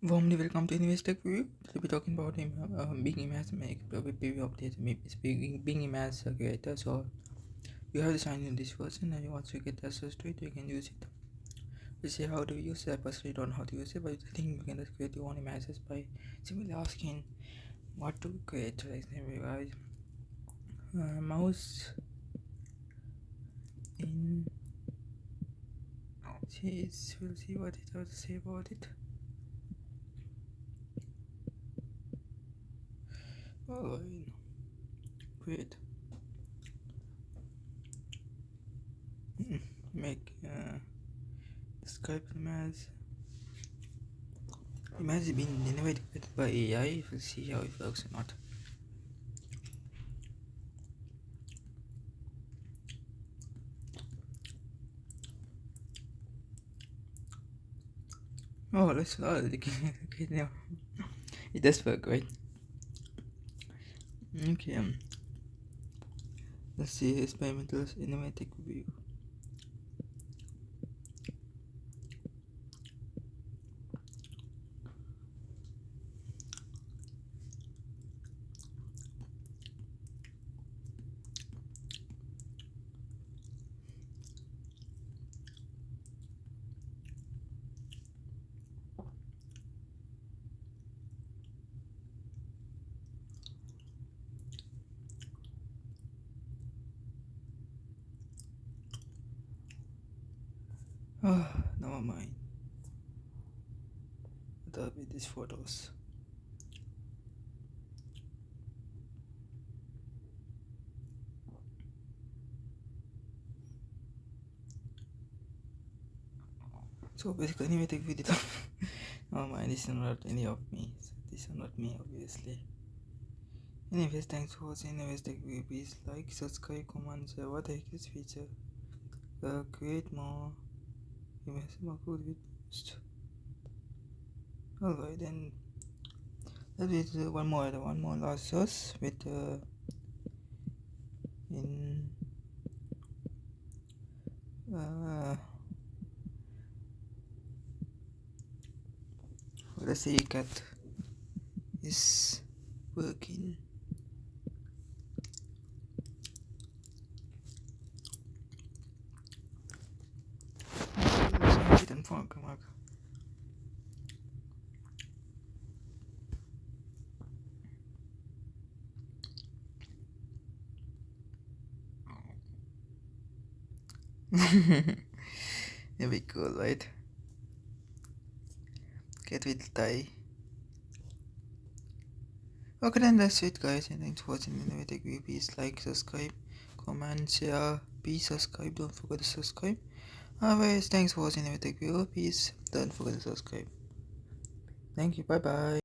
Warmly welcome to Invest Tech Review. Today we're talking about being Image make preview update. Being Image creator. So you have to sign in this version, and once you get access to it, you can use it. We see how to use it. I personally don't know how to use it, but I think you can just create your own images by simply asking what to create. For example, guys, mouse in cheese. We'll see what it has to say about it. Oh, create. Make describe image. Image being generated by AI. We'll see how it works or not. Oh, that's all. Okay, now it does work, right? Okay, let's see experimental cinematic view. Oh, never mind. What are with these photos? So basically, animatic video. Never mind. This is not any of me. So this is not me, obviously. Anyways, thanks for watching. Anyways, take video. Please like, subscribe, comment, share. What the heck is feature? Create more. Image more cool with post. Alright, then that is one more last source with in let's say cat is working. Didn't find mark. Very cool, right? Cat will die. Okay, then that's it, guys, and thanks for watching. Innovative View. Please like, subscribe, comment, share. Please subscribe. Don't forget to subscribe. Otherwise, thanks for watching. Innovative View. Please don't forget to subscribe. Thank you. Bye bye.